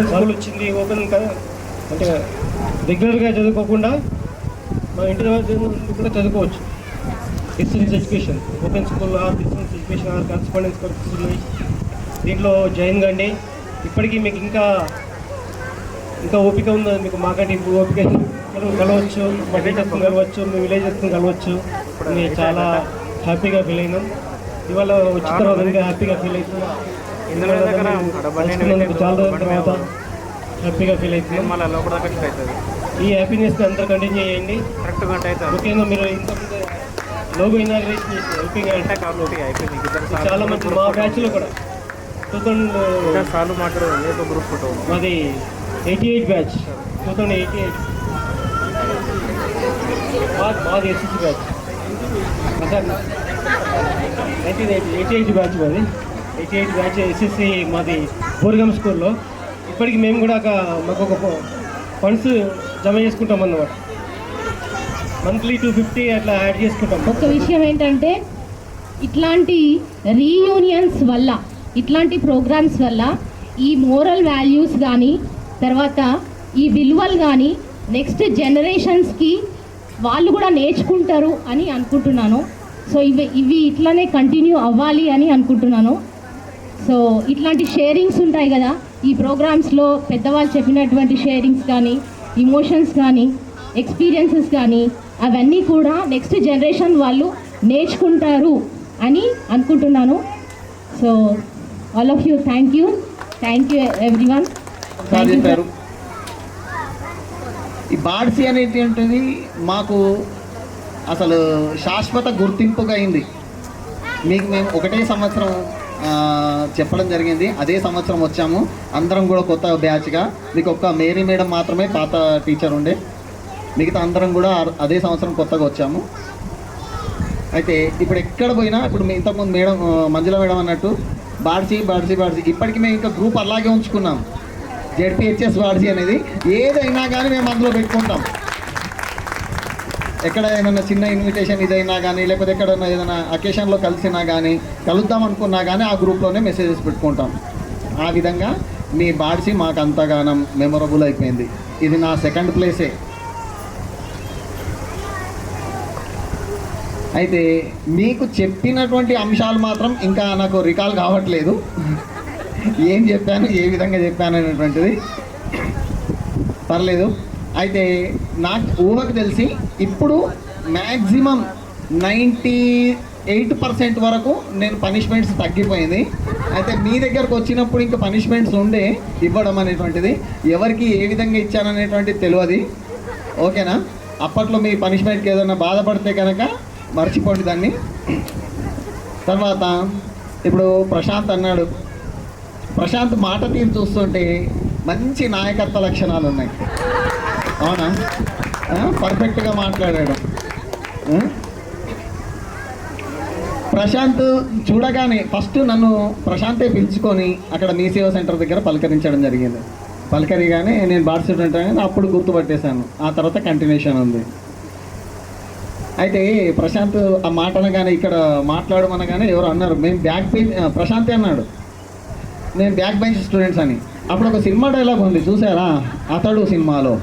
స్కూల్ వచ్చింది, ఓపెన్ అంటే రెగ్యులర్గా చదువుకోకుండా మా ఇంటి కూడా చదువుకోవచ్చు. Distance education, open school or distance education or correspondence కోర్సులు, దీంట్లో జాయిన్ కండి. ఇప్పటికీ మీకు ఇంకా ఓపిక ఉంది, మీకు మాకంటే ఇప్పుడు ఓపిక కలవచ్చు, మా టీచర్స్ని కలవచ్చు, మీ విలేజెస్ని కలవచ్చు. మేము చాలా హ్యాపీగా ఫీల్ అయినాం. ఇవాళ వచ్చిన తర్వాత ఇంకా హ్యాపీగా ఫీల్ అవుతున్నాం. చాలా రోజుల తర్వాత హ్యాపీగా ఫీల్ అవుతుంది. ఈ హ్యాపీనెస్ని అందరూ కంటిన్యూ చేయండి. ముఖ్యంగా మీరు ఇంతకుముందు లోగో ఇనాగ్రేషన్ చేసి హెల్పింగ్ చాలా మంది మా బ్యాచ్లో కూడా 2000 మాది 88 బ్యాచ్ 2088 మాది ఎస్ఎస్సి బ్యాచ్ 88 బ్యాచ్ మాది 88 బ్యాచ్ ఎస్ఎస్సి మాది బోర్గం స్కూల్లో. ఇప్పటికి మేము కూడా మాకు ఒక ఫండ్స్ జమ చేసుకుంటాం అన్నమాట, మంత్లీ 250 అట్లా యాడ్ చేసుకుంటాం. ఒక విషయం ఏంటంటే ఇట్లాంటి రీయూనియన్స్ వల్ల, ఇట్లాంటి ప్రోగ్రామ్స్ వల్ల ఈ మోరల్ వాల్యూస్ కానీ, తర్వాత ఈ విలువలు కానీ నెక్స్ట్ జనరేషన్స్కి వాళ్ళు కూడా నేర్చుకుంటారు అని అనుకుంటున్నాను. సో ఇవి ఇట్లానే కంటిన్యూ అవ్వాలి అని అనుకుంటున్నాను. సో ఇట్లాంటి షేరింగ్స్ ఉంటాయి కదా ఈ ప్రోగ్రామ్స్లో, పెద్దవాళ్ళు చెప్పినటువంటి షేరింగ్స్ కానీ, ఇమోషన్స్ కానీ, ఎక్స్పీరియన్సెస్ కానీ, అవన్నీ కూడా నెక్స్ట్ జనరేషన్ వాళ్ళు నేర్చుకుంటారు అని అనుకుంటున్నాను. So all of you thank you everyone. చెప్పారు ఈ బాడ్సీ అనేది ఏంటిది మాకు అసలు శాశ్వత గుర్తింపుగా అయింది. మీకు మేము ఒకటే సంవత్సరం చెప్పడం జరిగింది, అదే సంవత్సరం వచ్చాము అందరం కూడా కొత్త బ్యాచ్గా. మీకు ఒక్క మేరీ మేడం మాత్రమే పాత టీచర్ ఉండే, మిగతా అందరం కూడా అదే సంవత్సరం కొత్తగా వచ్చాము. అయితే ఇప్పుడు ఎక్కడ పోయినా, ఇప్పుడు ఇంతకుముందు మేడం మంజుల మేడం అన్నట్టు బాడ్సీ ఇప్పటికీ మేము ఇంకా గ్రూప్ అలాగే ఉంచుకున్నాం. జెడ్పీహెచ్ఎస్ బాడ్సీ అనేది ఏదైనా కానీ మేము అందులో పెట్టుకుంటాం. ఎక్కడ ఏదైనా చిన్న ఇన్విటేషన్ ఇదైనా కానీ, లేకపోతే ఎక్కడైనా ఏదైనా అకేషన్లో కలిసినా కానీ, కలుద్దాం అనుకున్నా కానీ ఆ గ్రూప్లోనే మెసేజెస్ పెట్టుకుంటాం. ఆ విధంగా మీ బాడ్సీ మాకు అంతగానం మెమొరబుల్ అయిపోయింది. ఇది నా సెకండ్ ప్లేసే. అయితే మీకు చెప్పినటువంటి అంశాలు మాత్రం ఇంకా నాకు రికాల్ కావట్లేదు, ఏం చెప్పాను, ఏ విధంగా చెప్పాను అనేటువంటిది. పర్లేదు. అయితే నాకు ఊహకు తెలిసి ఇప్పుడు మ్యాక్సిమం 98% వరకు నేను పనిష్మెంట్స్ తగ్గిపోయింది. అయితే మీ దగ్గరకు వచ్చినప్పుడు ఇంకా పనిష్మెంట్స్ ఉండే ఇవ్వడం అనేటువంటిది ఎవరికి ఏ విధంగా ఇచ్చాననేటువంటిది తెలియదు. ఓకేనా? అప్పట్లో మీ పనిష్మెంట్కి ఏదైనా బాధపడితే కనుక మర్చిపోండి దాన్ని. తర్వాత ఇప్పుడు ప్రశాంత్ అన్నాడు, ప్రశాంత్ మాట తీరు చూస్తుంటే మంచి నాయకత్వ లక్షణాలు ఉన్నాయి. అవునా? పర్ఫెక్ట్గా మాట్లాడాడు. ప్రశాంత్ చూడగానే ఫస్ట్ నన్ను ప్రశాంతే పిలుచుకొని అక్కడ మీ సేవా సెంటర్ దగ్గర పలకరించడం జరిగింది. పలకరిగానే నేను బార్ స్టూడెంట్ అని అప్పుడు గుర్తుపట్టేశాను. ఆ తర్వాత కంటిన్యూషన్ ఉంది. అయితే ప్రశాంత్ ఆ మాట అనగానే, ఇక్కడ మాట్లాడమనగానే ఎవరు అన్నారు, మేము బ్యాక్ బెంచ్, ప్రశాంతే అన్నాడు నేను బ్యాక్ బెంచ్ స్టూడెంట్స్ అని. అప్పుడు ఒక సినిమా డైలాగ్ ఉంది చూసారా, అతడు సినిమాలో.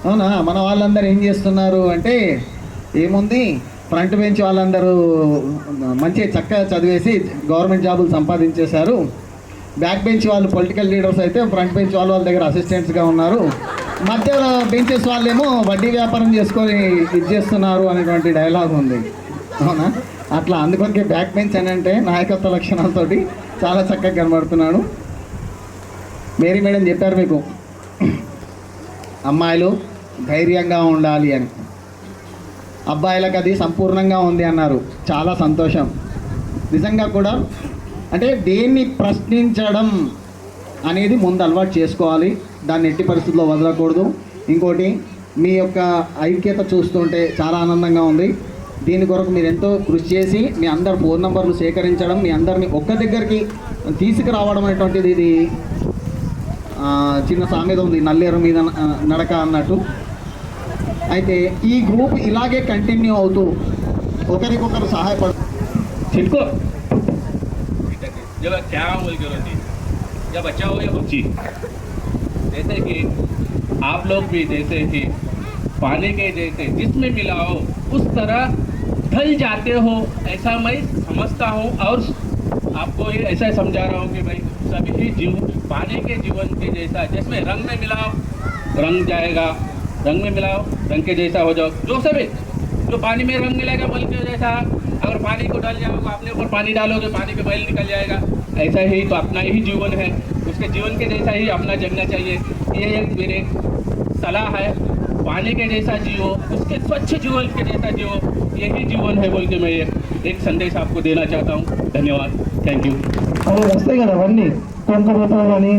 అవునా? మన వాళ్ళందరూ ఏం చేస్తున్నారు అంటే ఏముంది, ఫ్రంట్ బెంచ్ వాళ్ళందరూ మంచిగా చక్కగా చదివేసి గవర్నమెంట్ జాబులు సంపాదించేశారు, బ్యాక్ బెంచ్ వాళ్ళు పొలిటికల్ లీడర్స్ అయితే ఫ్రంట్ బెంచ్ వాళ్ళ దగ్గర అసిస్టెంట్స్గా ఉన్నారు, మధ్య బెంచెస్ వాళ్ళేమో వడ్డీ వ్యాపారం చేసుకొని ఇది చేస్తున్నారు అనేటువంటి డైలాగ్ ఉంది. అవునా? అట్లా అందుకొనికే బ్యాక్ బెంచ్ అని అంటే నాయకత్వ లక్షణాలతోటి చాలా చక్కగా కనబడుతున్నాడు. మేరీ మేడం చెప్పారు మీకు అమ్మాయిలు ధైర్యంగా ఉండాలి అని, అబ్బాయిలకు అది సంపూర్ణంగా ఉంది అన్నారు. చాలా సంతోషం. నిజంగా కూడా అంటే దేన్ని ప్రశ్నించడం అనేది ముందు అలవాటు చేసుకోవాలి, దాన్ని ఎట్టి పరిస్థితుల్లో వదలకూడదు. ఇంకోటి, మీ యొక్క ఐక్యత చూస్తుంటే చాలా ఆనందంగా ఉంది. దీని కొరకు మీరు ఎంతో కృషి చేసి మీ అందరు ఫోన్ నంబర్లు సేకరించడం, మీ అందరిని ఒక్క దగ్గరికి తీసుకురావడం అనేటువంటిది, ఇది చిన్న సామెత ఉంది, నల్లేరు మీద నడక అన్నట్టు. అయితే ఈ గ్రూప్ ఇలాగే కంటిన్యూ అవుతూ ఒకరికొకరు సహాయపడు. చిట్కో जब क्या बोल के होती या बच्चा हो या बच्ची, जैसे कि आप लोग भी जैसे कि पानी के जैसे जिसमें मिलाओ उस तरह ढल जाते हो, ऐसा मैं समझता हूँ। और आपको ये ऐसा समझा रहा हूँ कि भाई सभी ही जीव पानी के जीवन के जैसा, जिसमें रंग में मिलाओ रंग जाएगा, रंग में मिलाओ रंग के जैसा हो जाओ। जो सभी जो पानी में रंग मिलेगा बल के जैसा, अगर पानी को डाल जाओगे, अपने ऊपर पानी डालोगे पानी के बैल निकल जाएगा। ऐसा ही तो अपना ही जीवन है, उसके जीवन के जैसा ही अपना जगना चाहिए। ये एक मेरे सलाह है, पानी के जैसा जियो, उसके स्वच्छ जीवन के जैसा जियो, यही जीवन है बोल के मैं एक संदेश आपको देना चाहता हूँ। धन्यवाद, थैंक यू। అవి వస్తాయి కదా అవన్నీ కొంకరూపం కానీ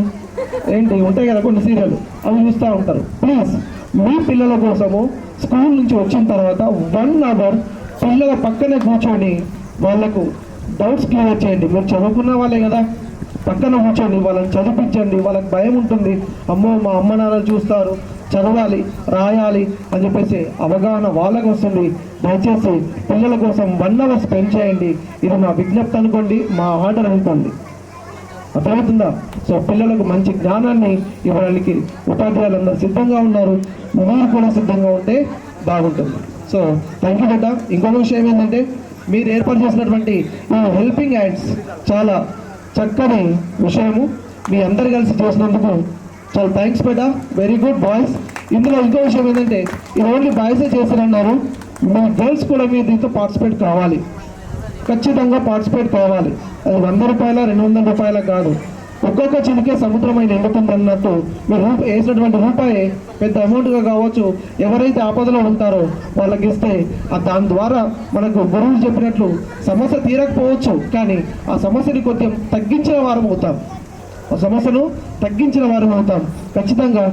ఏంటి ఉంటాయి కదా కొన్ని సీరియల్, అవి చూస్తూ ఉంటారు. ప్లీజ్ మీ పిల్లల కోసము స్కూల్ నుంచి వచ్చిన తర్వాత 1 అవర్ పిల్లల పక్కనే కూర్చొని వాళ్ళకు డౌట్స్ క్లియర్ చేయండి. మీరు చదువుకున్న వాళ్ళే కదా, పక్కన కూర్చొని వాళ్ళని చదివించండి. వాళ్ళకి భయం ఉంటుంది, అమ్మో మా అమ్మ నాన్నలు చూస్తారు, చదవాలి రాయాలి అని చెప్పేసి అవగాహన వాళ్ళకు వస్తుంది. దయచేసి పిల్లల కోసం 1 అవర్ స్పెండ్ చేయండి. ఇది మా విజ్ఞప్తి అనుకోండి, మా ఆర్డర్ అనుకోండి. అర్థమవుతుందా? సో పిల్లలకు మంచి జ్ఞానాన్ని ఇవ్వడానికి ఉపాధ్యాయులందరూ సిద్ధంగా ఉన్నారు, మీరు కూడా సిద్ధంగా ఉంటే బాగుంటుంది. సో థ్యాంక్ యూ బెట్ట. ఇంకొక విషయం ఏంటంటే, మీరు ఏర్పాటు చేసినటువంటి ఈ హెల్పింగ్ హ్యాండ్స్ చాలా చక్కని విషయము. మీ అందరు కలిసి చేసినందుకు చాలా థ్యాంక్స్ బెట్ట. Very good boys. ఇందులో ఇంకో విషయం ఏంటంటే, ఇది ఓన్లీ బాయ్సే చేస్తారన్నారు, మీ గర్ల్స్ కూడా మీరు దీంతో పార్టిసిపేట్ కావాలి, ఖచ్చితంగా పార్టిసిపేట్ కావాలి. అది 100 రూపాయల 200 రూపాయల కాదు, ఒక్కొక్క చినికే సముద్రమై నిండుతుంది అన్నట్టు మీరు వేసినటువంటి రూపాయి పెద్ద అమౌంట్గా కావచ్చు, ఎవరైతే ఆపదలో ఉంటారో వాళ్ళకి ఇస్తే దాని ద్వారా మనకు గురువులు చెప్పినట్లు సమస్య తీరకపోవచ్చు, కానీ ఆ సమస్యని కొంచెం తగ్గించిన వారం అవుతాం, ఆ సమస్యను తగ్గించిన వారం అవుతాం. ఖచ్చితంగా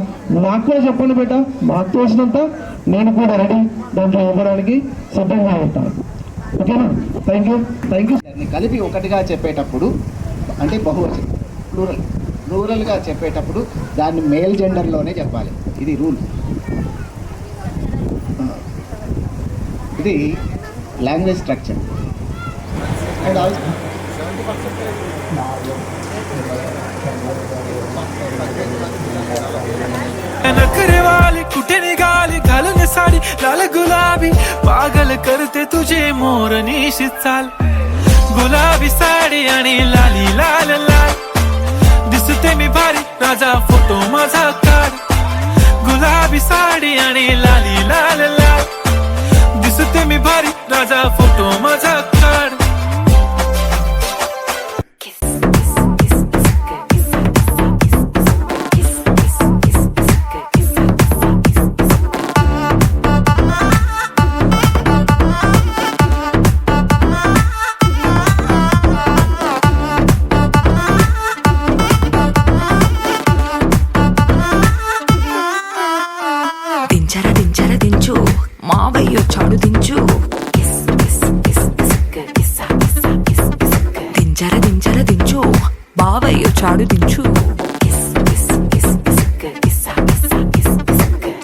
నాకు కూడా చెప్పండి బేట, మాకు తోచినంత నేను కూడా రెడీ దాంట్లో ఇవ్వడానికి సిద్ధంగా ఉంటాను. ఓకేనా? Thank you. కలిపి ఒకటిగా చెప్పేటప్పుడు అంటే బహువచనం, ప్లూరల్గా చెప్పేటప్పుడు దాన్ని మేల్ జెండర్లోనే చెప్పాలి. ఇది రూల్, ఇది లాంగ్వేజ్ స్ట్రక్చర్. అండ్ ఆల్సో नखरे वाली कुटने गाली गलन साड़ी लाल गुलाब गुलाबी पागल करते तुझे मोरनीशी चाल गुलाबी साडी आणि लाली लाल लाल दिसते मी भारी राजा फोटो माझा काढ गुलाबी साडी आणि लाली लाल लाल दिसते मी भारी राजा फोटो माझा काढ దించు మావయ్య చాడు దించు దించర దించు బావయ్య చాడు దించు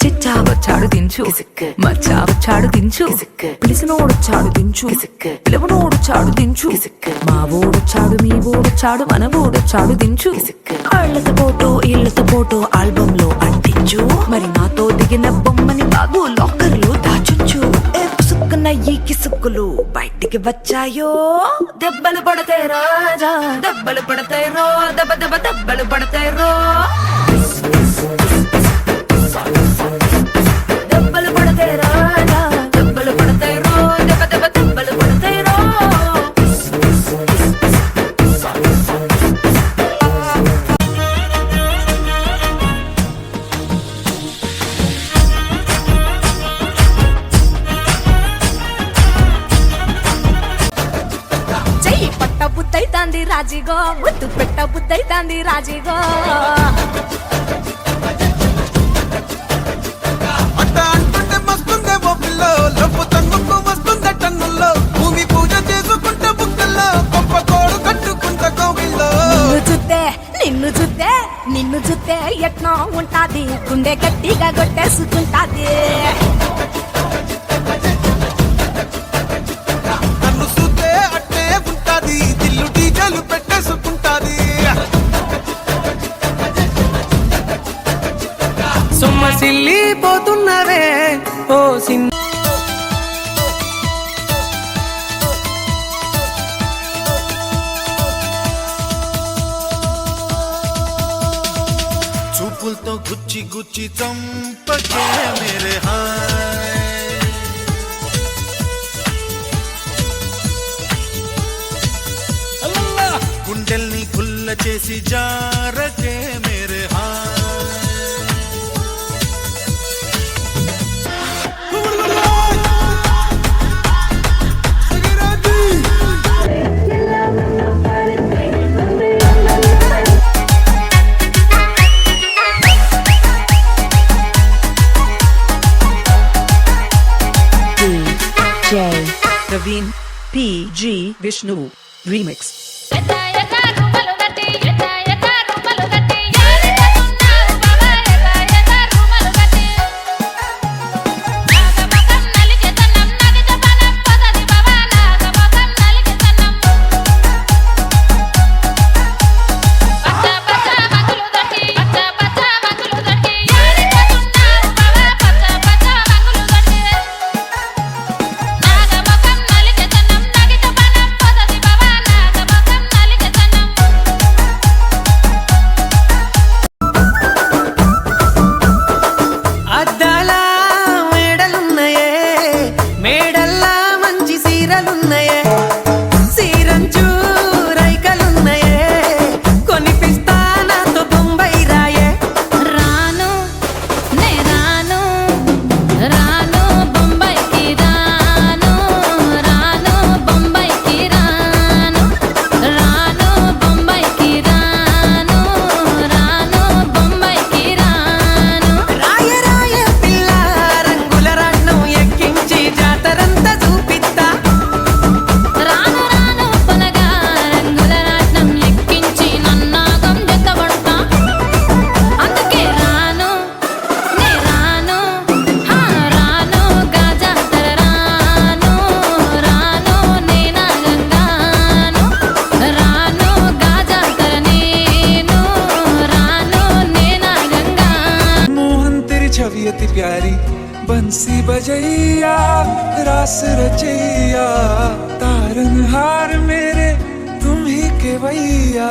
చిచ్చావచ్చాడు దించు మచ్చావచ్చాడు దించు పిలిసినోడొచ్చాడు దించు పిలవనోడొచ్చాడు దించు మావోడొచ్చాడు మీ ఓడొచ్చాడు మన ఓడొచ్చాడు దించు ఇళ్ళతో పోటో ఆల్బమ్ లో అంటించు మరి నాతో దిగిన బొమ్మని బాబు లాకర్ లో దాచుంచు పుసుక్కున్న ఈ కిసుక్కులు బయటికి వచ్చాయో దెబ్బలు పడతాయి రాజా దెబ్బలు పడతాయి రో దెబ్బ దెబ్బ దెబ్బలు పడతాయి రో దెబ్బలు పడతాయి రాజా దెబ్బలు పడతాయి రో దెబ్బ దెబ్బ దెబ్బలు పడతాయి రో చెయ్యి పట్ట బుద్ధైతాంది రాజీగో ముద్దు పెట్ట బుద్ధైతాంది రాజీగో నిన్ను చూస్తే ఎట్నో ఉంటాది గుండె గట్టిగా కొట్టేసుకుంటాది నన్ను చూస్తే అట్టే ఉంటాది దిల్లు డీజలు పెట్టేసుకుంటాది సొమ్మసిల్లి పోతున్నవే ఓ సిన్ చూపులతో గుచ్చి గుచ్చి చంపకే మేరే హాయ్ గుండెల్ని గుల్ల చేసి జారకే మేరే హాయ్ Praveen PG Vishnu Remix छवि अति प्यारी बंसी बजैया दास रचैया तारनहार मेरे तुम ही के भैया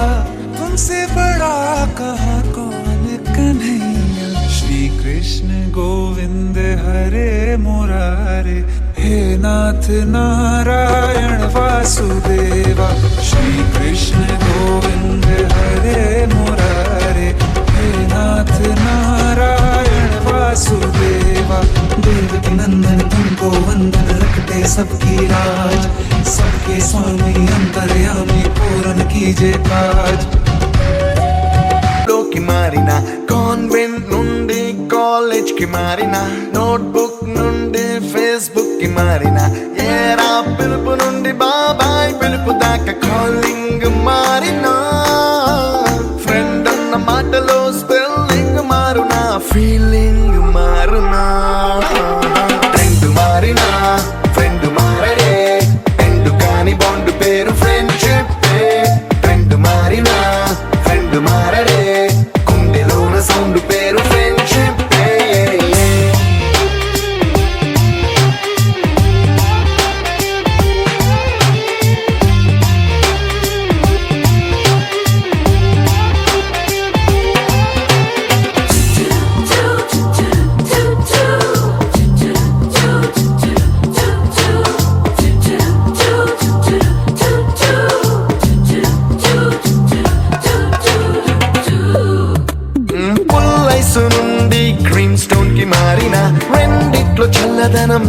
तुमसे बड़ा कहा कौन कन्हैया श्री कृष्ण गोविंद हरे मुरारे हे नाथ नारायण वासुदेवा श्री कृष्ण गोविंद हरे मुरारे हे नाथ नारायण वासुदेवा देवकी नंदन तुमको वंदन रखते सबकी राज सबके स्वामी अंतर्यामी पूर्ण कीजे काज की मारिना कान्वेंट నుండి కాలేజ్ కి మారినా నోట్బుక్ నుండి ఫేస్బుక్ కి మారినా ఏరా పిలుపు నుండి బాబాయ్ పిలుపు దాకా కాలింగ్ మారినా ఫ్రెండ్ అన్న మాటలో స్పెల్లింగ్ మారునా ఫీలింగ్ మారునా ట్రెండ్ మారినా ఫ్రెండ్ మారడే ఎండ్ కాని బాండ్ పేరు ఫ్రెండ్షిప్ ట్రెండ్ మారినా ఫ్రెండ్ మారడే సౌండ్ పేరు ఫ్రెండ్షిప్ నుండి గ్రీన్ స్టోన్ కి మారిన రెండిట్లో చల్లదనం